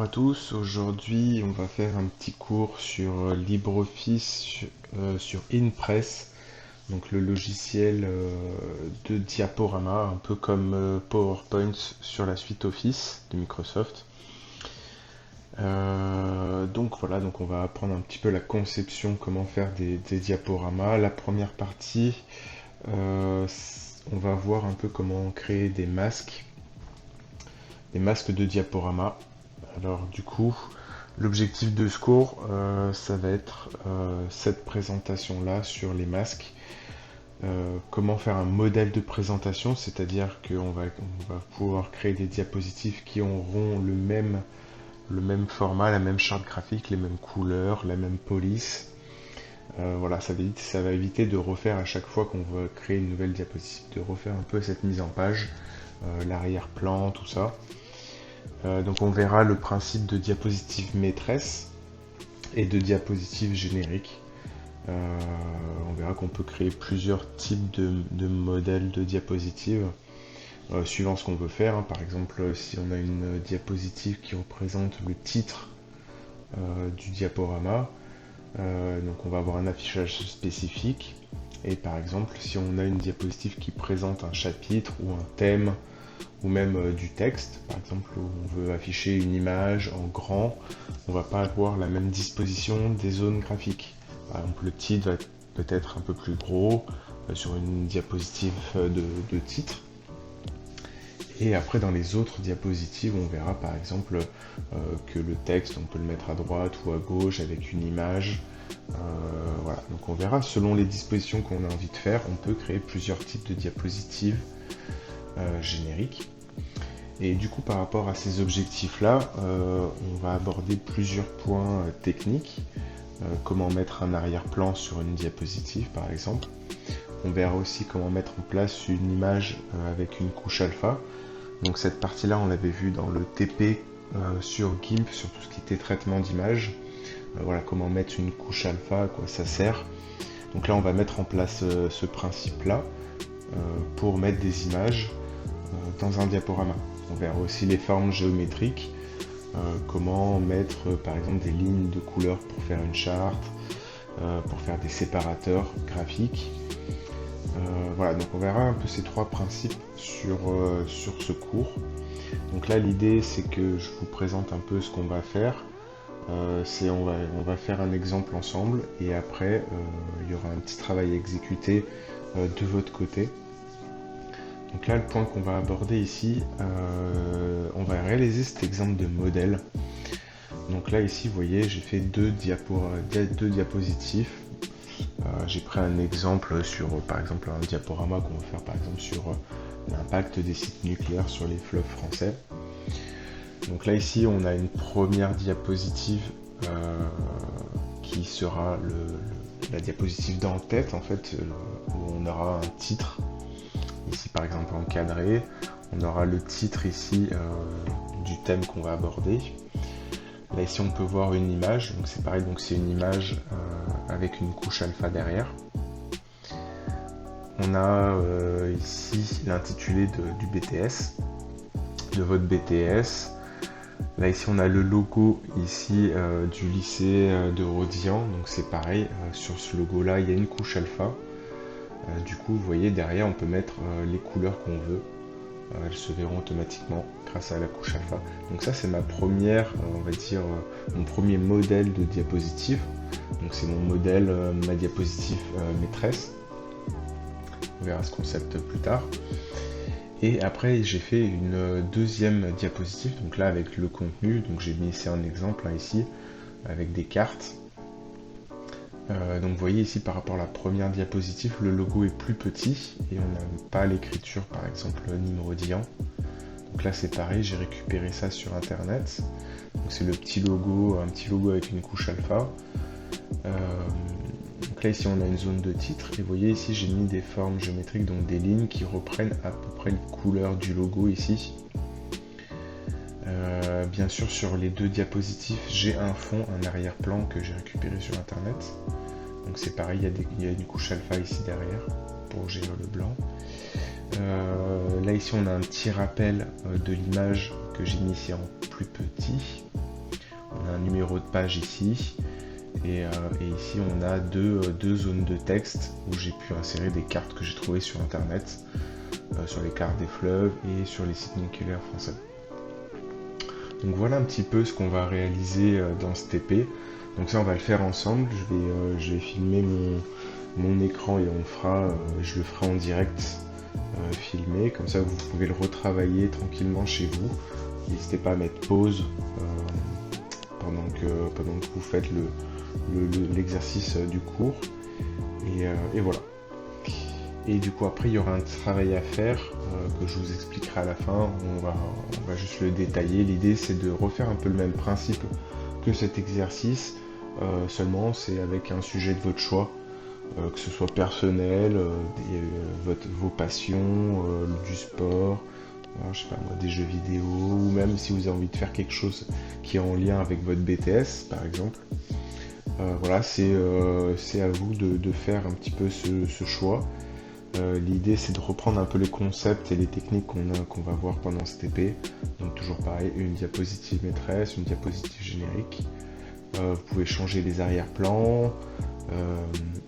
Bonjour à tous, aujourd'hui on va faire un petit cours sur LibreOffice sur InPress, donc le logiciel de diaporama, un peu comme PowerPoint sur la suite Office de Microsoft. Donc voilà, donc on va apprendre un petit peu la conception, comment faire des diaporamas. La première partie, on va voir un peu comment créer des masques de diaporama. Alors du coup, l'objectif de ce cours, ça va être cette présentation-là sur les masques. Comment faire un modèle de présentation, c'est-à-dire qu'on va pouvoir créer des diapositives qui auront le même format, la même charte graphique, les mêmes couleurs, la même police. Voilà, ça va éviter de refaire à chaque fois qu'on veut créer une nouvelle diapositive, de refaire un peu cette mise en page, l'arrière-plan, tout ça. Donc on verra le principe de diapositive maîtresse et de diapositive générique. On verra qu'on peut créer plusieurs types de modèles de diapositives suivant ce qu'on veut faire. Par exemple, si on a une diapositive qui représente le titre du diaporama, donc on va avoir un affichage spécifique. Et par exemple, si on a une diapositive qui présente un chapitre ou un thème, ou même du texte, par exemple où on veut afficher une image en grand, on va pas avoir la même disposition des zones graphiques. Par exemple, le titre va peut-être un peu plus gros sur une diapositive de titre. Et après, dans les autres diapositives, on verra par exemple que le texte, on peut le mettre à droite ou à gauche avec une image. Voilà, donc on verra selon les dispositions qu'on a envie de faire, on peut créer plusieurs types de diapositives génériques. Et du coup, par rapport à ces objectifs-là, on va aborder plusieurs points techniques. Comment mettre un arrière-plan sur une diapositive, par exemple. On verra aussi comment mettre en place une image avec une couche alpha. Donc cette partie-là, on l'avait vu dans le TP sur GIMP, sur tout ce qui était traitement d'image. Voilà, comment mettre une couche alpha, à quoi ça sert. Donc là, on va mettre en place ce principe-là pour mettre des images dans un diaporama. On verra aussi les formes géométriques, comment mettre par exemple des lignes de couleurs pour faire une charte, pour faire des séparateurs graphiques. Voilà, donc on verra un peu ces trois principes sur ce cours. Donc là, l'idée, c'est que je vous présente un peu ce qu'on va faire. On va faire un exemple ensemble et après, il y aura un petit travail à exécuter de votre côté. Donc là, le point qu'on va aborder ici, on va réaliser cet exemple de modèle. Donc là, ici, vous voyez, j'ai fait deux diapositives. J'ai pris un exemple sur, par exemple, un diaporama qu'on va faire, par exemple, sur l'impact des sites nucléaires sur les fleuves français. Donc là, ici, on a une première diapositive qui sera la diapositive d'en-tête, en fait, où on aura un titre. Ici par exemple encadré, on aura le titre ici du thème qu'on va aborder. Là ici on peut voir une image, donc c'est pareil, donc c'est une image avec une couche alpha derrière. On a ici l'intitulé du BTS, de votre BTS. Là ici on a le logo ici du lycée de Rodian, donc c'est pareil, sur ce logo là il y a une couche alpha. Du coup, vous voyez, derrière, on peut mettre les couleurs qu'on veut. Elles se verront automatiquement grâce à la couche alpha. Donc ça, c'est ma première, on va dire, mon premier modèle de diapositive. Donc c'est mon modèle, ma diapositive maîtresse. On verra ce concept plus tard. Et après, j'ai fait une deuxième diapositive. Donc là, avec le contenu. Donc j'ai mis ici un exemple, ici, avec des cartes. Donc vous voyez ici par rapport à la première diapositive, le logo est plus petit et on n'a pas l'écriture par exemple Nimrodian. Donc là c'est pareil, j'ai récupéré ça sur internet. Donc c'est le petit logo, un petit logo avec une couche alpha. Donc là ici on a une zone de titre et vous voyez ici j'ai mis des formes géométriques, donc des lignes qui reprennent à peu près les couleurs du logo ici. Bien sûr sur les deux diapositives j'ai un fond, un arrière-plan que j'ai récupéré sur internet. Donc c'est pareil, il y a une couche alpha ici derrière pour gérer le blanc. Là ici on a un petit rappel de l'image que j'ai mis ici en plus petit. On a un numéro de page ici. Et ici on a deux zones de texte où j'ai pu insérer des cartes que j'ai trouvées sur internet, sur les cartes des fleuves et sur les sites moléculaires français. Donc voilà un petit peu ce qu'on va réaliser dans ce TP. Donc ça on va le faire ensemble, je vais filmer mon écran et je le ferai en direct filmé, comme ça vous pouvez le retravailler tranquillement chez vous. N'hésitez pas à mettre pause pendant que vous faites l'exercice du cours. Et voilà. Et du coup après il y aura un travail à faire que je vous expliquerai à la fin, on va juste le détailler. L'idée c'est de refaire un peu le même principe que cet exercice, seulement c'est avec un sujet de votre choix, que ce soit personnel, vos passions, du sport, je sais pas moi, des jeux vidéo, ou même si vous avez envie de faire quelque chose qui est en lien avec votre BTS par exemple. Voilà, c'est à vous de faire un petit peu ce choix. L'idée c'est de reprendre un peu les concepts et les techniques qu'on va voir pendant ce TP. Donc toujours pareil, une diapositive maîtresse, une diapositive générique. Vous pouvez changer les arrière-plans,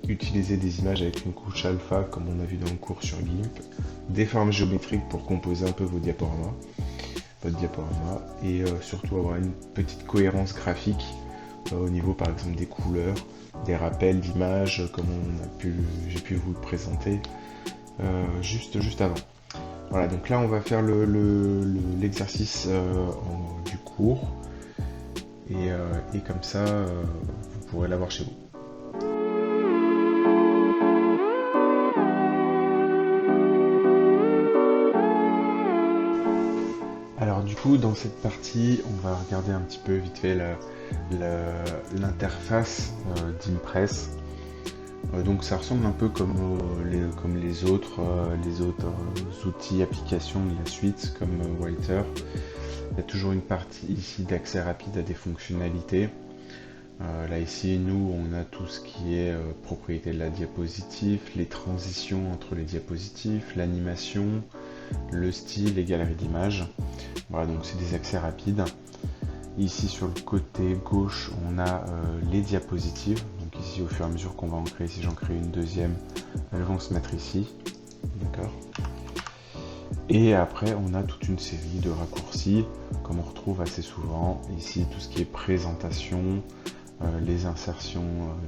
utiliser des images avec une couche alpha comme on a vu dans le cours sur GIMP, des formes géométriques pour composer un peu votre diaporama, et surtout avoir une petite cohérence graphique au niveau par exemple des couleurs, des rappels d'images comme j'ai pu vous le présenter juste avant. Voilà, donc là on va faire l'exercice du cours et comme ça vous pourrez l'avoir chez vous. Alors du coup dans cette partie on va regarder un petit peu vite fait l'interface d'Impress. Donc ça ressemble un peu comme les autres outils, applications de la suite comme Writer. Il y a toujours une partie ici d'accès rapide à des fonctionnalités. Là ici nous on a tout ce qui est propriété de la diapositive, les transitions entre les diapositives, l'animation, le style, les galeries d'images. Voilà, donc c'est des accès rapides. Ici sur le côté gauche on a les diapositives. Donc ici au fur et à mesure qu'on va en créer, si j'en crée une deuxième, elles vont se mettre ici. D'accord. Et après on a toute une série de raccourcis comme on retrouve assez souvent. Ici tout ce qui est présentation, les insertions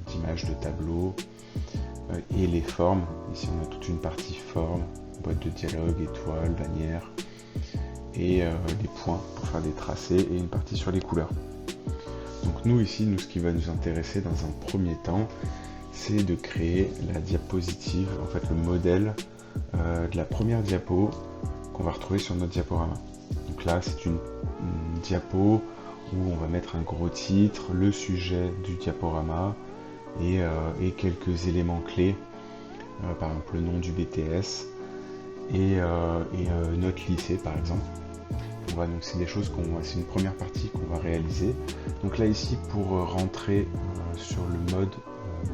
d'images de tableaux et les formes. Ici on a toute une partie forme, boîte de dialogue, étoile, bannière et des points pour faire des tracés et une partie sur les couleurs. Donc nous ici, ce qui va nous intéresser dans un premier temps, c'est de créer la diapositive, en fait le modèle de la première diapo qu'on va retrouver sur notre diaporama. Donc là c'est une diapo où on va mettre un gros titre, le sujet du diaporama et quelques éléments clés, par exemple le nom du BTS et notre lycée par exemple. Donc c'est des choses c'est une première partie qu'on va réaliser. Donc là ici pour rentrer sur le mode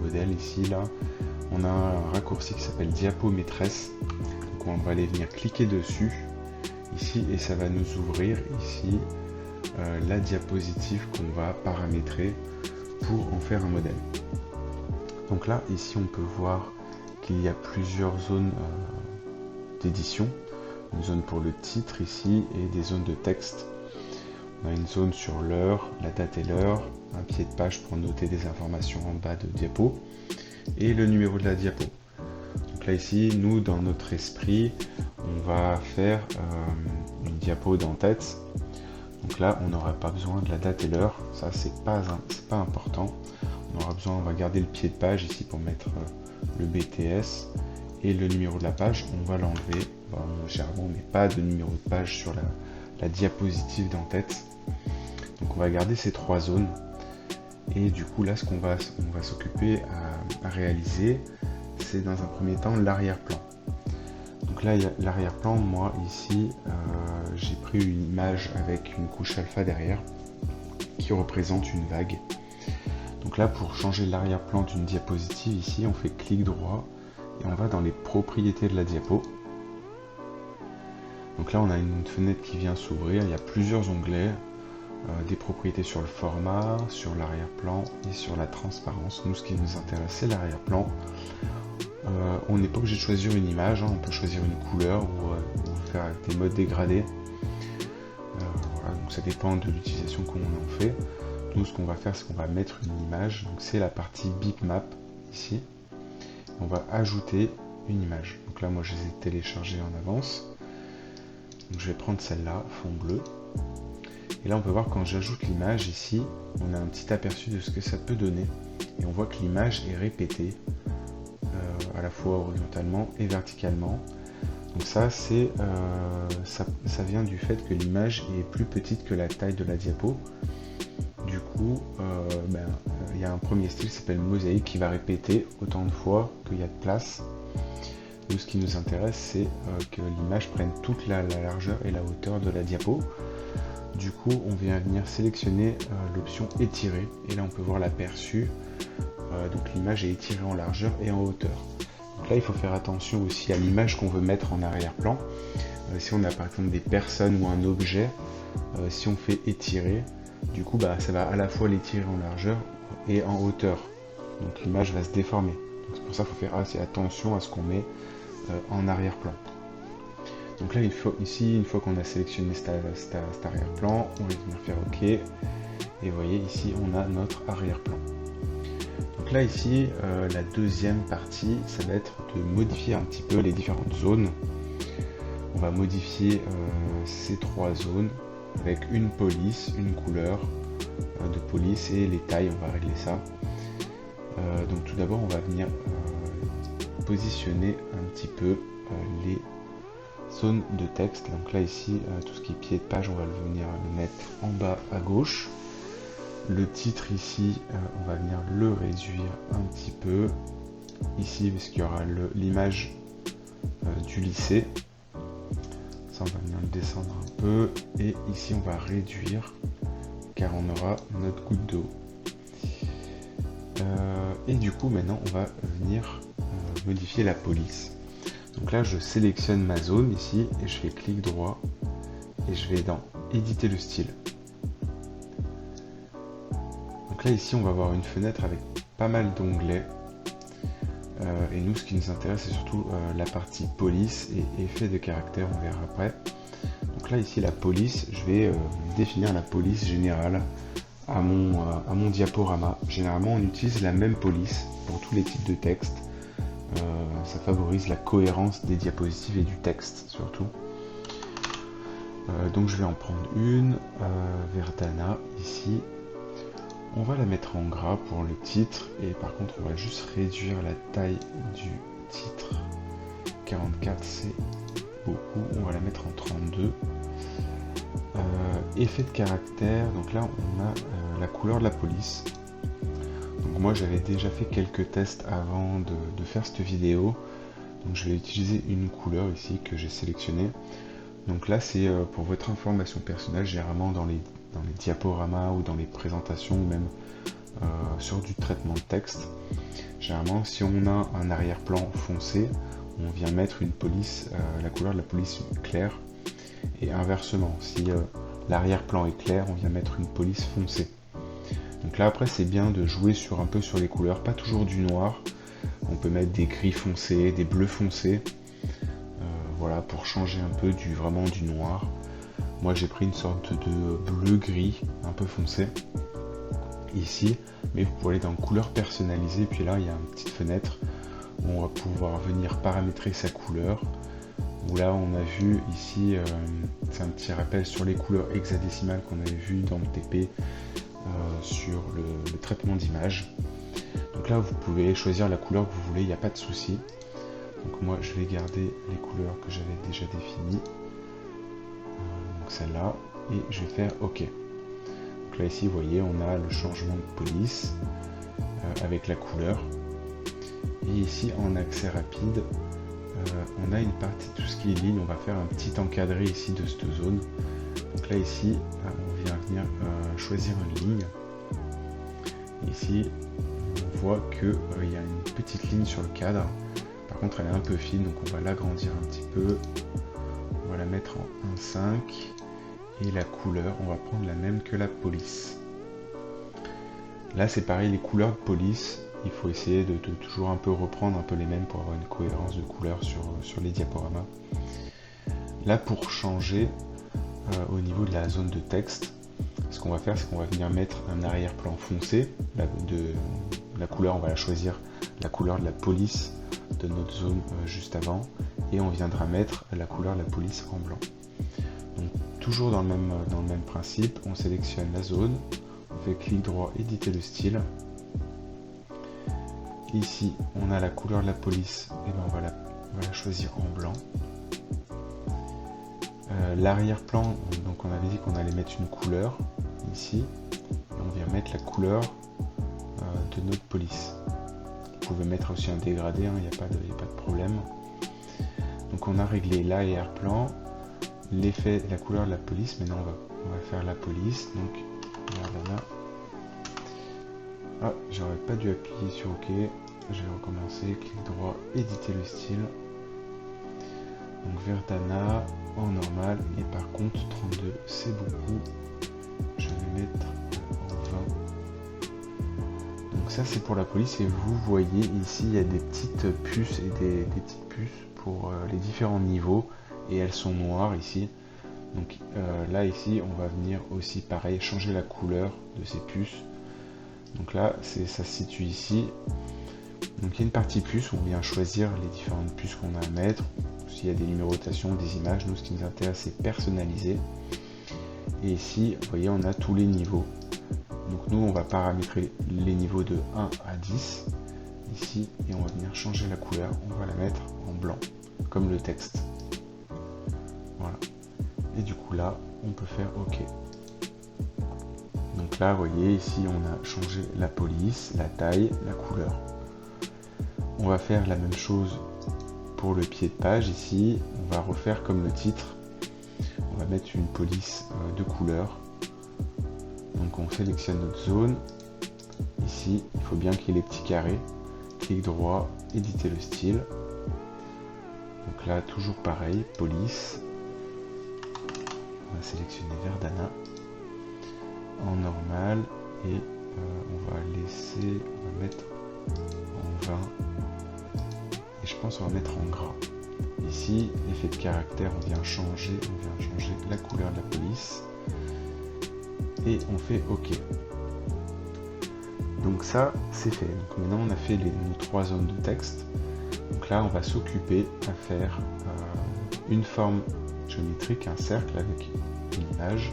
modèle ici là, on a un raccourci qui s'appelle diapo maîtresse. Donc on va aller venir cliquer dessus ici et ça va nous ouvrir ici la diapositive qu'on va paramétrer pour en faire un modèle. Donc là ici on peut voir qu'il y a plusieurs zones d'édition. Une zone pour le titre ici et des zones de texte. On a une zone sur l'heure, la date et l'heure, un pied de page pour noter des informations en bas de diapo et le numéro de la diapo. Donc là ici, nous dans notre esprit, on va faire une diapo d'en-tête. Donc là, on n'aura pas besoin de la date et l'heure, ça c'est pas important. On va garder le pied de page ici pour mettre le BTS et le numéro de la page, on va l'enlever. Généralement on ne met pas de numéro de page sur la diapositive d'en-tête. Donc on va garder ces trois zones. Et du coup là on va s'occuper à réaliser, c'est dans un premier temps l'arrière-plan. Donc là l'arrière-plan, moi ici j'ai pris une image avec une couche alpha derrière qui représente une vague. Donc là pour changer l'arrière-plan d'une diapositive, ici on fait clic droit et on va dans les propriétés de la diapo. Donc là on a une fenêtre qui vient s'ouvrir, il y a plusieurs onglets. des propriétés sur le format, sur l'arrière-plan et sur la transparence. Nous, ce qui nous intéresse, c'est l'arrière-plan. On n'est pas obligé de choisir une image, hein. On peut choisir une couleur ou faire avec des modes dégradés. Voilà, donc ça dépend de l'utilisation qu'on en fait. Nous, ce qu'on va faire, c'est qu'on va mettre une image. Donc c'est la partie bitmap ici. On va ajouter une image. Donc là, moi, je les ai téléchargées en avance. Donc je vais prendre celle-là, fond bleu. Et là, on peut voir quand j'ajoute l'image ici, on a un petit aperçu de ce que ça peut donner. Et on voit que l'image est répétée à la fois horizontalement et verticalement. Donc ça, ça vient du fait que l'image est plus petite que la taille de la diapo. Du coup, il y a un premier style qui s'appelle mosaïque qui va répéter autant de fois qu'il y a de place. Nous, ce qui nous intéresse, c'est que l'image prenne toute la largeur et la hauteur de la diapo. Du coup, on vient venir sélectionner l'option étirer. Et là, on peut voir l'aperçu. Donc l'image est étirée en largeur et en hauteur. Donc là, il faut faire attention aussi à l'image qu'on veut mettre en arrière-plan. Si on a par exemple des personnes ou un objet, si on fait étirer, du coup, ça va à la fois l'étirer en largeur et en hauteur. Donc l'image va se déformer. Donc c'est pour ça qu'il faut faire assez attention à ce qu'on met en arrière-plan. Donc là, une fois qu'on a sélectionné cet arrière-plan, on va venir faire OK. Et vous voyez, ici, on a notre arrière-plan. Donc là, ici, la deuxième partie, ça va être de modifier un petit peu les différentes zones. On va modifier ces trois zones avec une police, une couleur de police et les tailles, on va régler ça. Donc tout d'abord, on va venir positionner un petit peu les zones de texte. Donc là ici, tout ce qui est pied de page, on va venir le mettre en bas à gauche. Le titre ici, on va venir le réduire un petit peu. Ici, parce qu'il y aura l'image du lycée. Ça, on va venir le descendre un peu. Et ici, on va réduire, car on aura notre goutte d'eau. Et du coup, maintenant, on va venir modifier la police. Donc là, je sélectionne ma zone ici et je fais clic droit et je vais dans éditer le style. Donc là, ici, on va avoir une fenêtre avec pas mal d'onglets. Et nous, ce qui nous intéresse, c'est surtout la partie police et effet de caractère, on verra après. Donc là, ici, la police, je vais définir la police générale à mon diaporama. Généralement, on utilise la même police pour tous les types de texte. Ça favorise la cohérence des diapositives et du texte surtout. Donc je vais en prendre une, Verdana ici. On va la mettre en gras pour le titre et par contre on va juste réduire la taille du titre. 44 c'est beaucoup, on va la mettre en 32. Effet de caractère, donc là on a la couleur de la police. Donc moi j'avais déjà fait quelques tests avant de faire cette vidéo. Donc je vais utiliser une couleur ici que j'ai sélectionnée. Donc là c'est pour votre information personnelle, généralement dans les diaporamas ou dans les présentations ou même sur du traitement de texte. Généralement si on a un arrière-plan foncé, on vient mettre une police, la couleur de la police claire. Et inversement, si l'arrière-plan est clair, on vient mettre une police foncée. Donc là après c'est bien de jouer un peu sur les couleurs, pas toujours du noir. On peut mettre des gris foncés, des bleus foncés. Voilà, pour changer un peu vraiment du noir. Moi j'ai pris une sorte de bleu gris un peu foncé ici, mais vous pouvez aller dans couleur personnalisée, puis là il y a une petite fenêtre où on va pouvoir venir paramétrer sa couleur. Où là on a vu ici, c'est un petit rappel sur les couleurs hexadécimales qu'on avait vu dans le TP sur le traitement d'image. Donc là vous pouvez choisir la couleur que vous voulez, il n'y a pas de souci. Donc moi je vais garder les couleurs que j'avais déjà définies. Donc celle-là, et je vais faire OK. Donc là ici vous voyez on a le changement de police avec la couleur. Et ici en accès rapide, on a une partie, tout ce qui est ligne, on va faire un petit encadré ici de cette zone. Donc là ici, on vient venir choisir une ligne. Ici, on voit qu'il y a une petite ligne sur le cadre. Par contre, elle est un peu fine, donc on va l'agrandir un petit peu. On va la mettre en 1,5. Et la couleur, on va prendre la même que la police. Là c'est pareil, les couleurs de police, il faut essayer de toujours un peu reprendre un peu les mêmes pour avoir une cohérence de couleurs sur les diaporamas. Là pour changer au niveau de la zone de texte, ce qu'on va faire c'est qu'on va venir mettre un arrière-plan foncé. La couleur on va la choisir, la couleur de la police de notre zone juste avant, et on viendra mettre la couleur de la police en blanc. Donc toujours dans le même principe, on sélectionne la zone, on fait clic droit, éditer le style. Ici on a la couleur de la police, et ben on va la choisir en blanc. L'arrière-plan, donc on avait dit qu'on allait mettre une couleur ici, et on vient mettre la couleur de notre police. Vous pouvez mettre aussi un dégradé, il n'y a pas de problème. Donc on a réglé l'arrière-plan, l'effet, la couleur de la police. Maintenant on va faire la police. Donc voilà. Ah, j'aurais pas dû appuyer sur OK. Je vais recommencer, clic droit, éditer le style. Donc Verdana en normal, et par contre 32 c'est beaucoup. Je vais mettre en 20. Donc ça c'est pour la police, et vous voyez ici il y a des petites puces et des petites puces pour les différents niveaux, et elles sont noires ici. Donc là ici on va venir aussi pareil changer la couleur de ces puces. Donc là ça se situe ici. Donc il y a une partie puce où on vient choisir les différentes puces qu'on a à mettre. S'il y a des numérotations, des images, nous ce qui nous intéresse c'est personnaliser. Et ici vous voyez on a tous les niveaux. Donc nous on va paramétrer les niveaux de 1 à 10 ici, et on va venir changer la couleur, on va la mettre en blanc comme le texte. Voilà. Et du coup là on peut faire OK. Donc là vous voyez ici on a changé la police, la taille, la couleur. On va faire la même chose pour le pied de page ici, on va refaire comme le titre, on va mettre une police de couleur. Donc on sélectionne notre zone, ici il faut bien qu'il y ait les petits carrés, clic droit, éditer le style. Donc là toujours pareil, police, on va sélectionner Verdana en normal, et on va mettre en 20, et je pense qu'on va mettre en gras. Ici, effet de caractère, on vient changer la couleur de la police, et on fait OK. Donc ça, c'est fait. Donc maintenant, on a fait nos 3 zones de texte. Donc là, on va s'occuper à faire une forme géométrique, un cercle avec une image,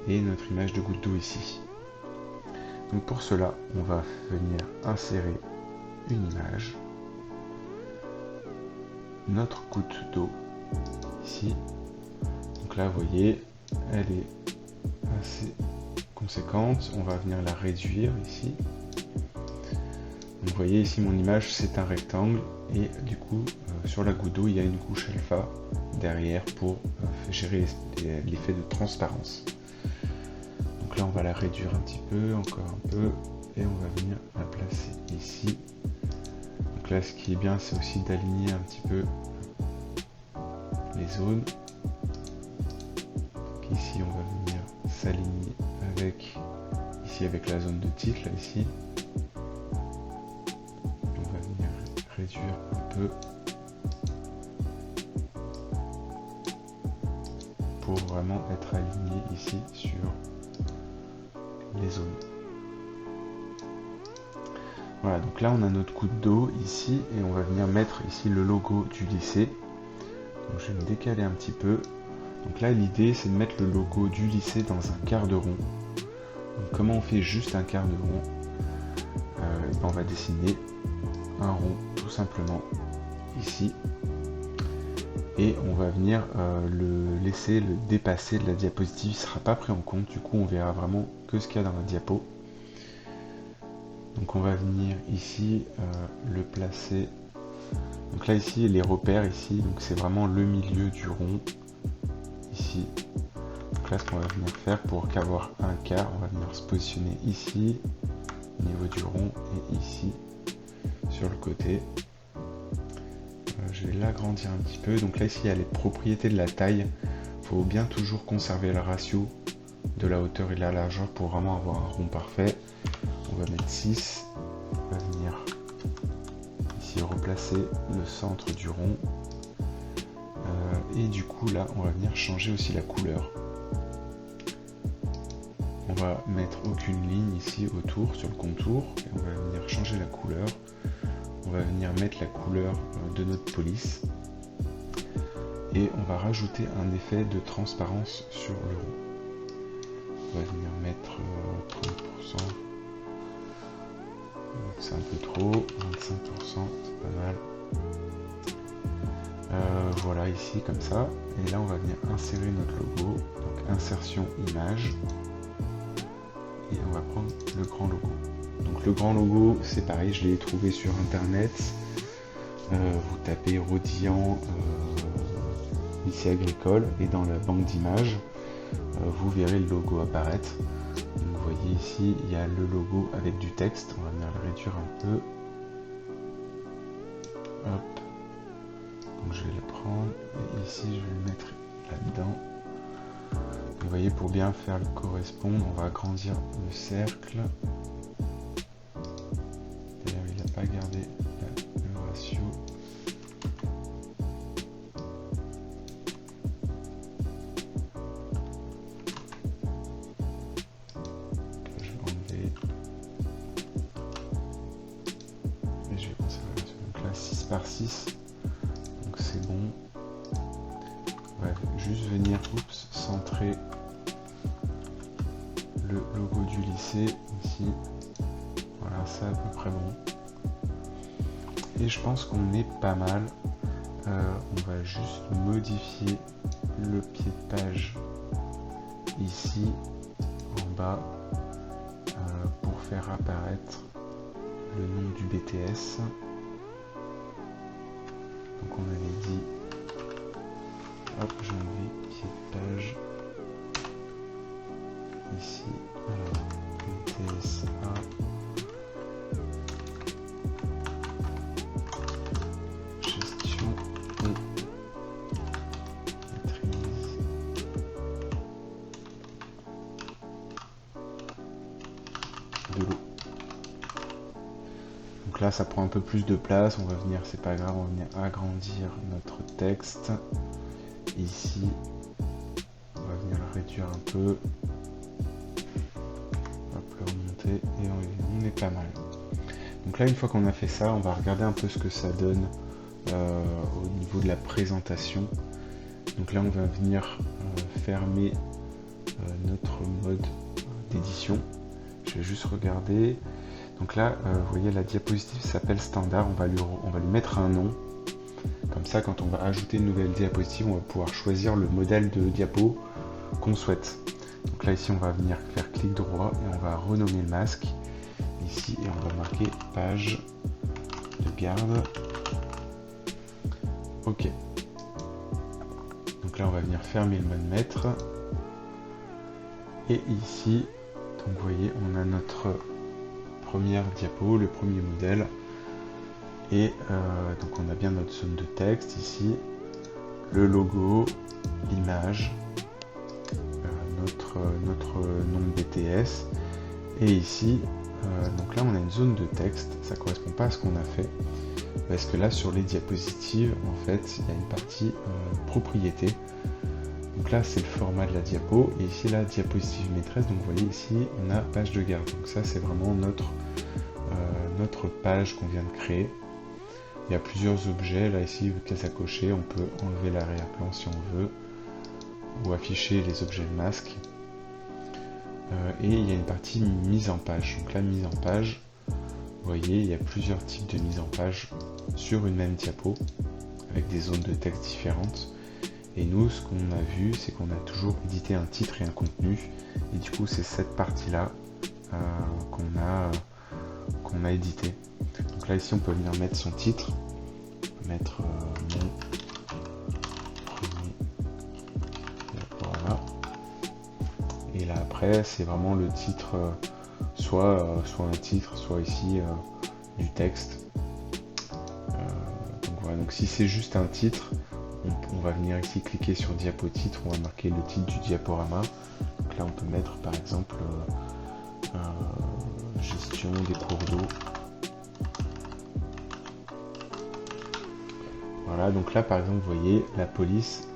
et notre image de goutte d'eau ici. Donc pour cela, on va venir insérer une image, notre goutte d'eau ici. Donc là vous voyez elle est assez conséquente, on va venir la réduire ici. Donc vous voyez ici mon image c'est un rectangle, et du coup sur la goutte d'eau il y a une couche alpha derrière pour gérer l'effet de transparence. Donc là on va la réduire un petit peu, encore un peu, et on va venir la placer ici. Donc là ce qui est bien c'est aussi d'aligner un petit peu les zones. Donc ici on va venir s'aligner avec la zone de titre là ici. On va venir réduire un peu pour vraiment être aligné ici sur les zones. Voilà, donc là on a notre goutte d'eau ici, et on va venir mettre ici le logo du lycée. Donc je vais me décaler un petit peu. Donc là l'idée c'est de mettre le logo du lycée dans un quart de rond. Donc comment on fait juste un quart de rond? On va dessiner un rond tout simplement ici, et on va venir laisser le dépasser de la diapositive, il ne sera pas pris en compte, du coup on verra vraiment que ce qu'il y a dans la diapo. Donc on va venir ici le placer, donc là ici les repères ici, donc c'est vraiment le milieu du rond ici. Donc là ce qu'on va venir faire pour qu'avoir un quart, on va venir se positionner ici au niveau du rond, et ici sur le côté. Je vais l'agrandir un petit peu. Donc là ici il y a les propriétés de la taille. faut bien toujours conserver le ratio de la hauteur et de la largeur pour vraiment avoir un rond parfait. On va mettre 6, on va venir ici replacer le centre du rond. Et du coup là on va venir changer aussi la couleur. On va mettre aucune ligne ici autour sur le contour et on va venir changer la couleur. On va venir mettre la couleur de notre police et on va rajouter un effet de transparence sur le rond. On va venir mettre 30%, c'est un peu trop, 25%, c'est pas mal. Voilà ici comme ça, et là on va venir insérer notre logo, donc insertion image, et on va prendre le grand logo. Donc le grand logo c'est pareil, je l'ai trouvé sur internet, vous tapez Rodillan lycée agricole et dans la banque d'images vous verrez le logo apparaître. Donc vous voyez ici il y a le logo avec du texte, on va venir le réduire un peu. Hop. Donc je vais le prendre et ici je vais le mettre là-dedans. Vous voyez, pour bien faire le correspondre, on va agrandir le cercle. D'ailleurs il n'a pas gardé le ratio. Je vais enlever. Et je vais conserver le ratio. Donc là 6 par 6. C'est bon. On va juste venir centrer le logo du lycée ici. Voilà, c'est à peu près bon. Et je pense qu'on est pas mal. On va juste modifier le pied de page ici en bas pour faire apparaître le nom du BTS. Donc on avait dit, hop, j'ai enlevé pied de page ici, alors BTSA, gestion et maîtrise de l'eau. Donc là ça prend un peu plus de place, on va venir, c'est pas grave, on va venir agrandir notre texte. Ici, on va venir le réduire un peu. Hop, le remonter et on est pas mal. Donc là une fois qu'on a fait ça, on va regarder un peu ce que ça donne au niveau de la présentation. Donc là on va venir fermer notre mode d'édition. Je vais juste regarder. Donc là, vous voyez, la diapositive s'appelle standard, on va lui mettre un nom. Comme ça, quand on va ajouter une nouvelle diapositive, on va pouvoir choisir le modèle de diapo qu'on souhaite. Donc là, ici, on va venir faire clic droit et on va renommer le masque. Ici, et on va marquer page de garde. OK. Donc là, on va venir fermer le mode maître. Et ici, donc vous voyez, on a notre première diapo, le premier modèle, et donc on a bien notre zone de texte ici, le logo, l'image, notre nom de BTS, et ici donc là on a une zone de texte. Ça correspond pas à ce qu'on a fait parce que là sur les diapositives en fait il y a une partie propriété. Donc là c'est le format de la diapo et ici la diapositive maîtresse. Donc vous voyez ici on a page de garde. Donc ça c'est vraiment notre page qu'on vient de créer. Il y a plusieurs objets. Là ici case à cocher, on peut enlever l'arrière-plan si on veut ou afficher les objets de masque. Et il y a une partie mise en page. Donc la mise en page, vous voyez il y a plusieurs types de mise en page sur une même diapo avec des zones de texte différentes. Et nous, ce qu'on a vu, c'est qu'on a toujours édité un titre et un contenu. Et du coup, c'est cette partie-là qu'on a édité. Donc là, ici, on peut venir mettre son titre. On peut mettre mon premier. Voilà. Et là, après, c'est vraiment le titre, soit un titre, soit ici du texte. Donc voilà. Donc si c'est juste un titre, on va venir ici cliquer sur diapo titre, on va marquer le titre du diaporama. Donc là on peut mettre par exemple gestion des cours d'eau. Voilà, donc là par exemple vous voyez la police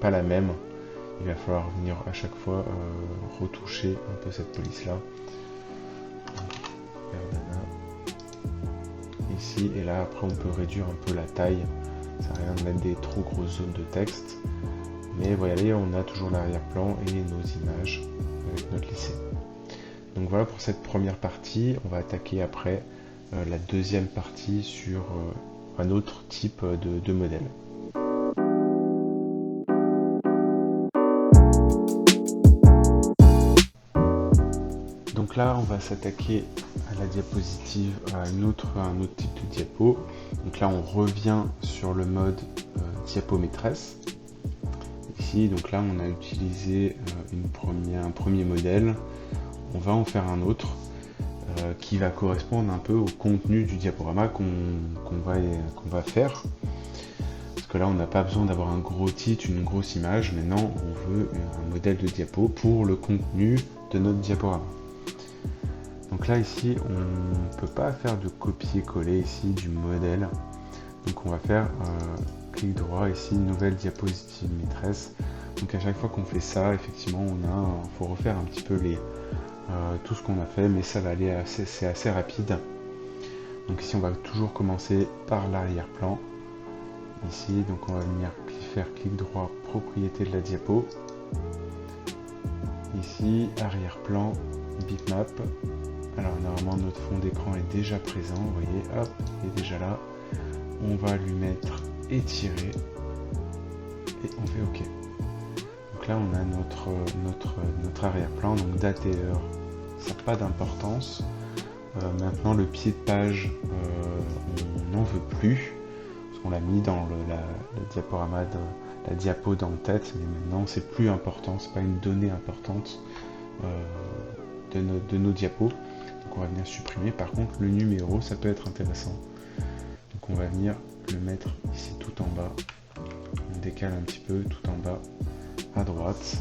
pas la même. Il va falloir venir à chaque fois retoucher un peu cette police là. Ici et là, après on peut réduire un peu la taille. Ça sert à rien de mettre des trop grosses zones de texte. Mais voyez, on a toujours l'arrière-plan et nos images avec notre lycée. Donc voilà pour cette première partie. On va attaquer après la deuxième partie sur un autre type de modèle. Donc là, on va s'attaquer à la diapositive, à un autre type de diapo. Donc là, on revient sur le mode diapo maîtresse. Ici, donc là, on a utilisé un premier modèle. On va en faire un autre qui va correspondre un peu au contenu du diaporama qu'on va faire. Parce que là, on n'a pas besoin d'avoir un gros titre, une grosse image. Maintenant, on veut un modèle de diapo pour le contenu de notre diaporama. Donc là ici on ne peut pas faire de copier-coller ici du modèle. Donc on va faire clic droit ici, nouvelle diapositive maîtresse. Donc à chaque fois qu'on fait ça, effectivement faut refaire un petit peu tout ce qu'on a fait, mais ça va aller c'est assez rapide. Donc ici on va toujours commencer par l'arrière-plan. Ici donc on va venir faire clic droit, propriété de la diapo. Ici arrière-plan, bitmap. Alors normalement notre fond d'écran est déjà présent, vous voyez, hop, il est déjà là. On va lui mettre étirer et on fait OK. Donc là on a notre arrière-plan, donc date et heure, ça n'a pas d'importance. Maintenant le pied de page, on n'en veut plus, parce qu'on l'a mis dans le diaporama, la diapo dans tête, mais maintenant c'est plus important, c'est pas une donnée importante de nos diapos. Donc on va venir supprimer. Par contre le numéro, ça peut être intéressant. Donc on va venir le mettre ici tout en bas. On décale un petit peu tout en bas à droite.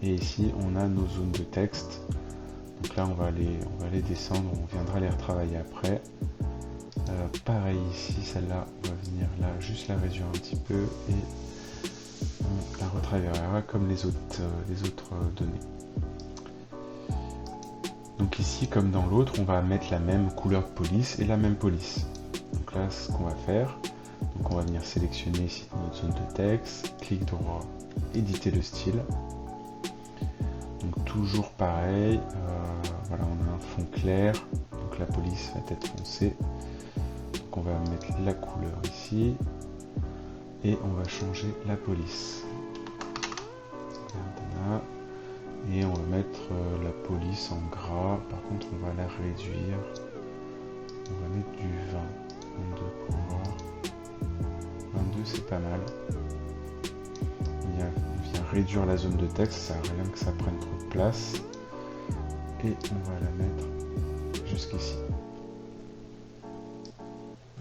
Et ici on a nos zones de texte. Donc là on va les descendre, on viendra les retravailler après. Pareil ici, celle-là, on va venir là, juste la réduire un petit peu et on la retravaillera comme les autres données. Donc ici, comme dans l'autre, on va mettre la même couleur de police et la même police. Donc là, ce qu'on va faire, donc on va venir sélectionner ici notre zone de texte, clic droit, éditer le style. Donc toujours pareil, voilà, on a un fond clair, donc la police va être foncée. Donc on va mettre la couleur ici et on va changer la police. Et on va mettre la police en gras, par contre on va la réduire, on va mettre du 20, 22 pour voir, 22 c'est pas mal. On vient réduire la zone de texte, ça sert à rien que ça prenne trop de place, et on va la mettre jusqu'ici.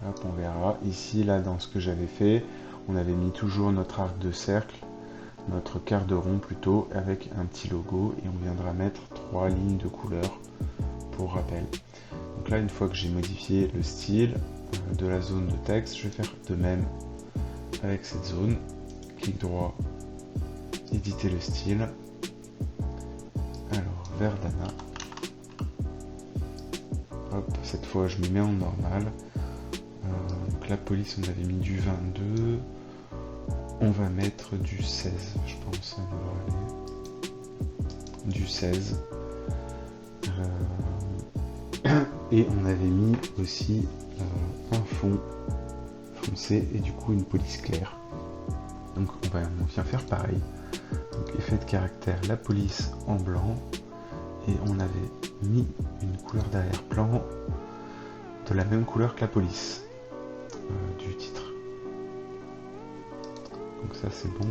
Hop, on verra, ici là dans ce que j'avais fait, on avait mis toujours notre arc de cercle, notre quart de rond plutôt, avec un petit logo, et on viendra mettre 3 lignes de couleur pour rappel. Donc là, une fois que j'ai modifié le style de la zone de texte, je vais faire de même avec cette zone. Clic droit, éditer le style. Alors, Verdana. Hop, cette fois je me mets en normal. Donc la police, on avait mis du 22. On va mettre du 16, je pense, ça devrait aller. Du 16. Et on avait mis aussi un fond foncé et du coup une police claire. Donc on vient faire pareil. Donc effet de caractère, la police en blanc. Et on avait mis une couleur d'arrière-plan de la même couleur que la police du titre. Donc ça c'est bon,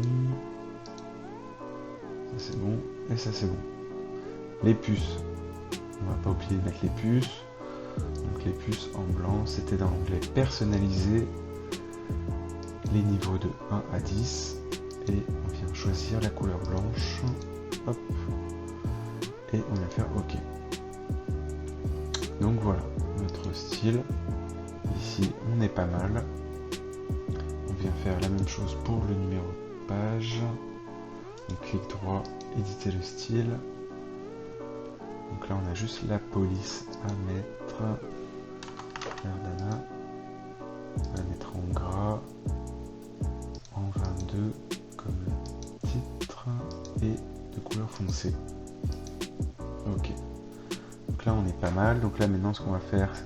ça c'est bon, et ça c'est bon. Les puces, on va pas oublier de mettre les puces. Donc les puces en blanc, c'était dans l'onglet personnaliser les niveaux de 1 à 10 et on vient choisir la couleur blanche, hop, et on vient faire OK. Donc voilà notre style. Ici on est pas mal. On vient faire la même chose pour le numéro de page. On clique droit, éditer le style. Donc là on a juste la police à mettre. Verdana. On va mettre en gras, en 22 comme titre et de couleur foncée. Ok. Donc là on est pas mal. Donc là maintenant ce qu'on va faire c'est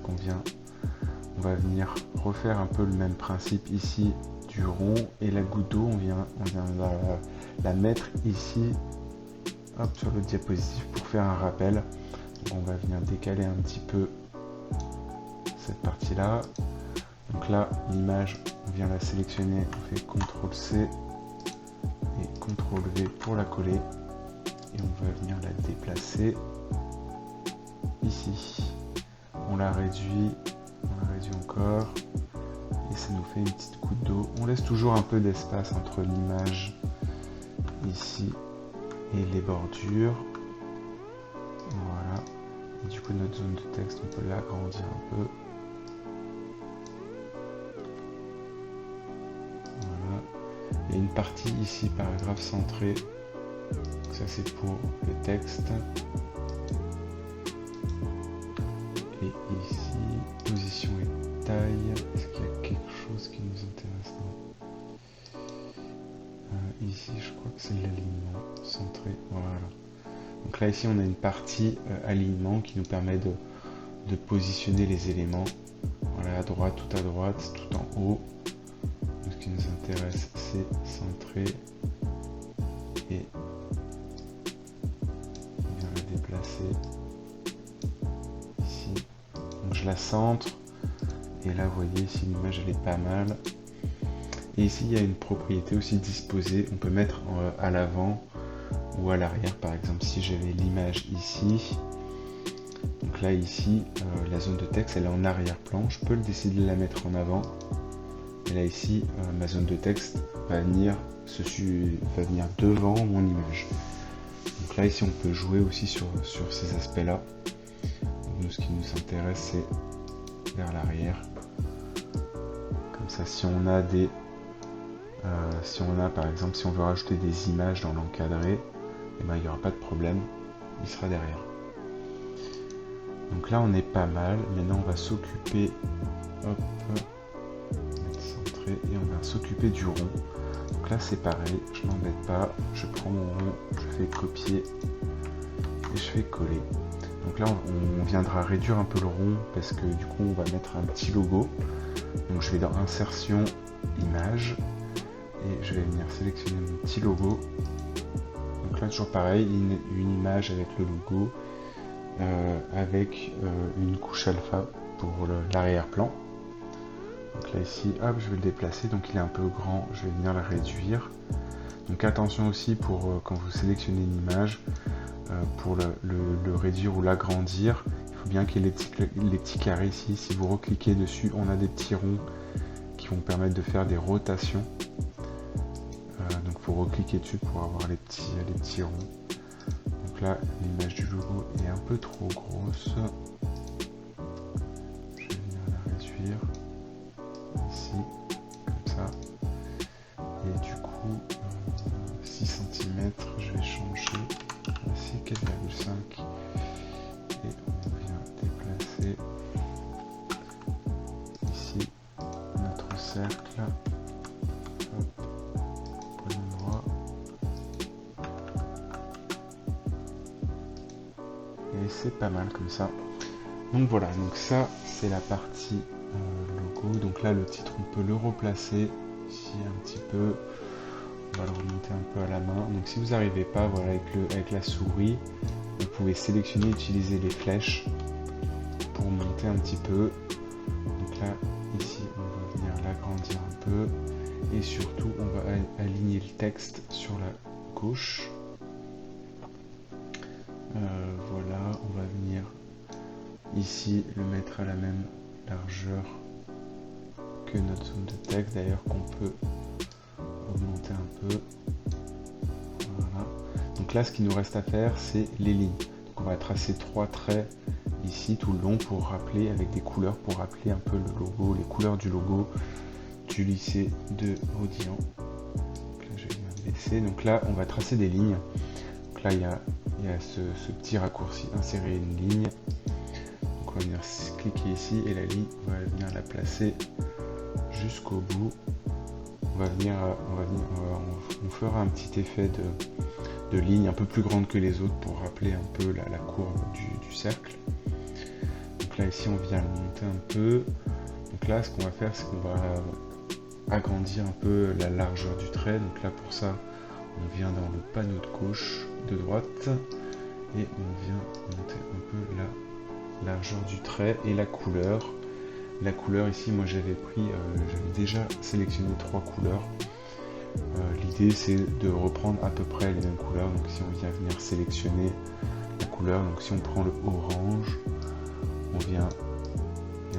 on va venir refaire un peu le même principe ici du rond et la goutte d'eau on vient la mettre ici, hop, sur le diapositive pour faire un rappel. Donc on va venir décaler un petit peu cette partie là. Donc là l'image on vient la sélectionner, on fait CTRL C et CTRL V pour la coller et on va venir la déplacer ici. On la réduit encore et ça nous fait une petite goutte d'eau. On laisse toujours un peu d'espace entre l'image ici et les bordures. Voilà. Et du coup notre zone de texte on peut l'agrandir un peu. Voilà. Il y a une partie ici paragraphe centré. Donc ça c'est pour le texte. Et ici, position et taille. Est-ce qu'il y a quelque chose qui nous intéresse? Non. Ici, je crois que c'est l'alignement centré. Voilà. Donc là, ici, on a une partie alignement qui nous permet de positionner les éléments. Voilà, à droite, tout en haut. Donc, ce qui nous intéresse, c'est centrer. Et on vient la déplacer. Je la centre et là vous voyez ici l'image elle est pas mal et ici il y a une propriété aussi disposée, on peut mettre à l'avant ou à l'arrière. Par exemple si j'avais l'image ici, donc là ici la zone de texte elle est en arrière-plan, je peux décider de la mettre en avant et là ici ma zone de texte va venir devant mon image. Donc là ici on peut jouer aussi sur ces aspects là. Nous, ce qui nous intéresse c'est vers l'arrière, comme ça si on a par exemple si on veut rajouter des images dans l'encadré, et ben, il n'y aura pas de problème, il sera derrière. Donc là on est pas mal. Maintenant on va s'occuper, hop, mettre centré, et on va s'occuper du rond. Donc là c'est pareil, je m'embête pas, je prends mon rond, je fais copier et je fais coller. Donc là on viendra réduire un peu le rond parce que du coup on va mettre un petit logo. Donc je vais dans insertion, image et je vais venir sélectionner mon petit logo. Donc là toujours pareil, une image avec le logo avec une couche alpha pour l'arrière-plan. Donc là ici, hop, je vais le déplacer, donc il est un peu grand, je vais venir le réduire. Donc attention aussi pour quand vous sélectionnez une image, pour le réduire ou l'agrandir, il faut bien qu'il y ait les petits carrés ici. Si vous recliquez dessus, on a des petits ronds qui vont permettre de faire des rotations. Donc il faut recliquer dessus pour avoir les petits ronds. Donc là, l'image du logo est un peu trop grosse. Je vais venir la réduire ici, comme ça. Et du coup, 6 cm, je vais changer. Ici 4,5 et on vient déplacer ici notre cercle. Hop, point droit. Et c'est pas mal comme ça. Donc voilà, donc ça c'est la partie logo. Donc là le titre on peut le replacer ici un petit peu. On va le remonter un peu à la main. Donc si vous n'arrivez pas, voilà, avec la souris, vous pouvez sélectionner, utiliser les flèches pour monter un petit peu. Donc là, ici, on va venir l'agrandir un peu. Et surtout, on va aligner le texte sur la gauche. Voilà, on va venir ici le mettre à la même largeur que notre zone de texte. D'ailleurs, qu'on peut peu. Voilà. Donc là, ce qu'il nous reste à faire, c'est les lignes. Donc on va tracer 3 traits ici tout le long pour rappeler, avec des couleurs, pour rappeler un peu le logo, les couleurs du logo du lycée de Audian. Donc là, je vais me baisser. Donc là, on va tracer des lignes. Donc là, il y a ce petit raccourci, insérer une ligne. Donc on va venir cliquer ici et la ligne, on va venir la placer jusqu'au bout. On fera un petit effet de ligne un peu plus grande que les autres pour rappeler un peu la courbe du cercle. Donc là ici on vient monter un peu. Donc là ce qu'on va faire, c'est qu'on va agrandir un peu la largeur du trait. Donc là pour ça on vient dans le panneau de gauche, de droite, et on vient monter un peu la largeur du trait et la couleur. La couleur ici, moi j'avais déjà sélectionné 3 couleurs. L'idée c'est de reprendre à peu près les mêmes couleurs. Donc si on vient venir sélectionner la couleur, donc si on prend le orange, on vient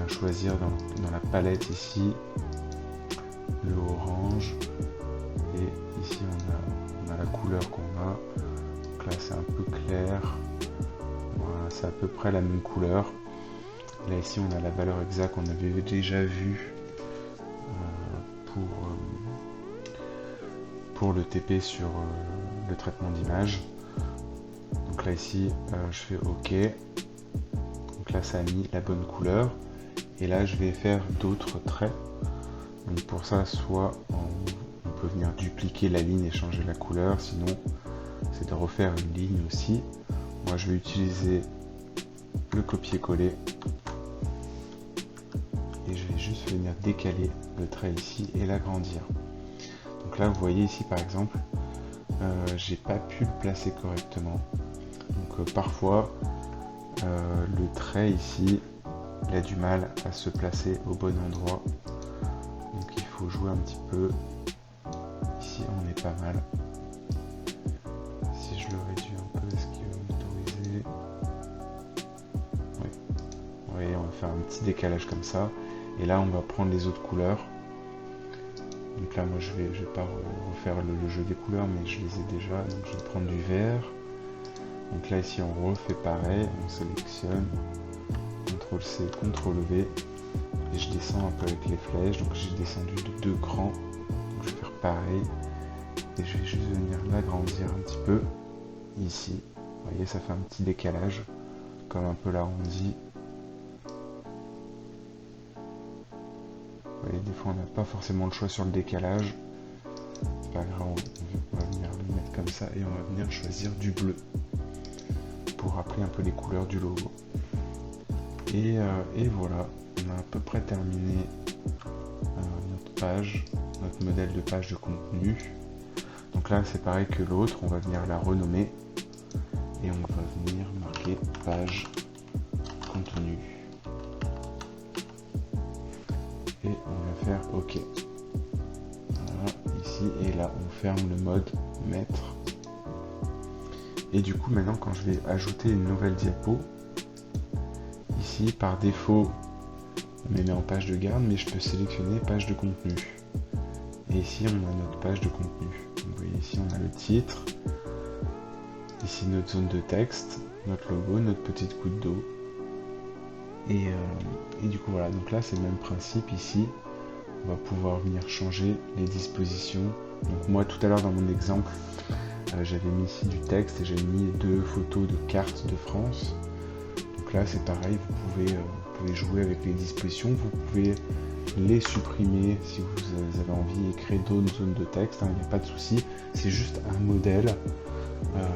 choisir dans la palette ici le orange, et ici on a la couleur qu'on a. Donc là c'est un peu clair, voilà, c'est à peu près la même couleur. Là ici on a la valeur exacte qu'on avait déjà vue pour le TP sur le traitement d'image. Donc là ici je fais OK. Donc là ça a mis la bonne couleur. Et là je vais faire d'autres traits. Donc pour ça, soit on peut venir dupliquer la ligne et changer la couleur, sinon c'est de refaire une ligne aussi. Moi je vais utiliser le copier-coller. Et je vais juste venir décaler le trait ici et l'agrandir. Donc là vous voyez ici par exemple, j'ai pas pu le placer correctement. Donc parfois le trait ici, il a du mal à se placer au bon endroit. Donc il faut jouer un petit peu. Ici on est pas mal. Si je le réduis un peu, est-ce qu'il va m'autoriser? Oui. Vous voyez, on va faire un petit décalage comme ça. Et là on va prendre les autres couleurs. Donc là moi je vais pas refaire le jeu des couleurs, mais je les ai déjà. Donc je vais prendre du vert. Donc là ici on refait pareil, on sélectionne, CTRL C, CTRL V, et je descends un peu avec les flèches. Donc j'ai descendu de 2 crans. Donc je vais faire pareil. Et je vais juste venir l'agrandir un petit peu ici. Vous voyez, ça fait un petit décalage, comme un peu l'arrondi. Vous voyez, des fois on n'a pas forcément le choix sur le décalage. C'est pas grave, on va venir le mettre comme ça et on va venir choisir du bleu pour rappeler un peu les couleurs du logo. Et voilà, on a à peu près terminé notre page, notre modèle de page de contenu. Donc là c'est pareil que l'autre, on va venir la renommer et on va venir marquer page contenu. Et on va faire OK. Voilà, ici et là on ferme le mode mettre. Et du coup maintenant quand je vais ajouter une nouvelle diapo, ici par défaut on me met en page de garde, mais je peux sélectionner page de contenu. Et ici on a notre page de contenu. Donc, vous voyez ici on a le titre, ici notre zone de texte, notre logo, notre petite goutte d'eau. Et du coup voilà, donc là c'est le même principe ici. On va pouvoir venir changer les dispositions. Donc moi tout à l'heure dans mon exemple, j'avais mis ici du texte et j'ai mis 2 photos de cartes de France. Donc là c'est pareil, vous pouvez jouer avec les dispositions, vous pouvez les supprimer si vous avez envie et créer d'autres zones de texte, il n'y a pas de souci, c'est juste un modèle.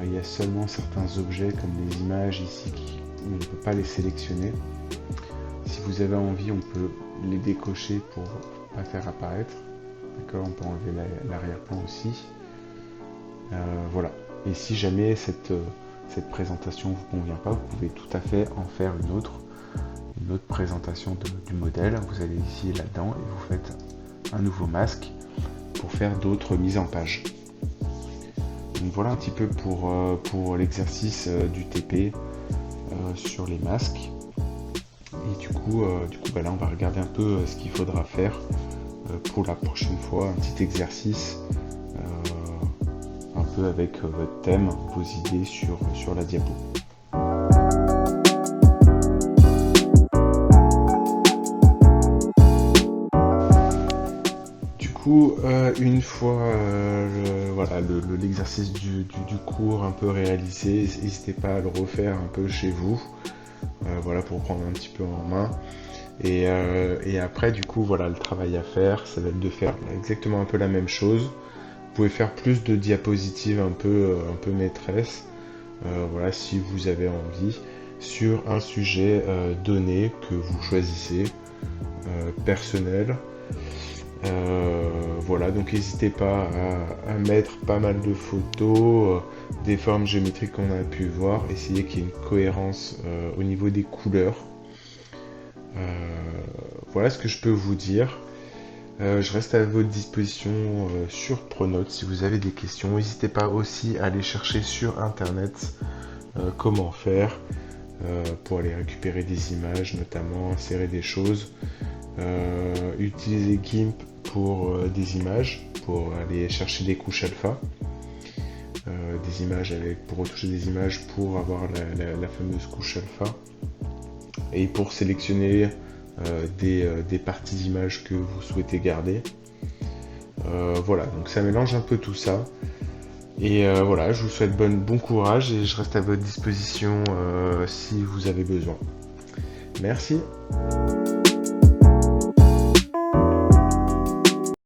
Il y a seulement certains objets comme les images ici on ne peut pas les sélectionner. Si vous avez envie, on peut les décocher pour pas faire apparaître. D'accord, on peut enlever l'arrière-plan aussi. Voilà. Et si jamais cette présentation vous convient pas, vous pouvez tout à fait en faire une autre présentation du modèle. Vous allez ici là-dedans et vous faites un nouveau masque pour faire d'autres mises en page. Donc voilà un petit peu pour l'exercice du TP sur les masques. Et du coup là on va regarder un peu ce qu'il faudra faire pour la prochaine fois, un petit exercice peu avec votre thème, vos idées sur la diapo. Une fois voilà, l'exercice du cours un peu réalisé, n'hésitez pas à le refaire un peu chez vous, voilà, pour prendre un petit peu en main. Et après, du coup, voilà, le travail à faire, ça va être de faire exactement un peu la même chose. Vous pouvez faire plus de diapositives un peu maîtresses, voilà, si vous avez envie, sur un sujet donné que vous choisissez, personnel. Voilà, donc n'hésitez pas à mettre pas mal de photos, des formes géométriques qu'on a pu voir, essayez qu'il y ait une cohérence au niveau des couleurs. Voilà ce que je peux vous dire. Je reste à votre disposition sur Pronote si vous avez des questions. N'hésitez pas aussi à aller chercher sur internet comment faire pour aller récupérer des images, notamment insérer des choses. Utiliser GIMP pour des images, pour aller chercher des couches alpha, des images pour retoucher des images pour avoir la fameuse couche alpha, et pour sélectionner des parties d'images que vous souhaitez garder. Voilà, donc ça mélange un peu tout ça. Et voilà, je vous souhaite bon courage et je reste à votre disposition si vous avez besoin. Merci.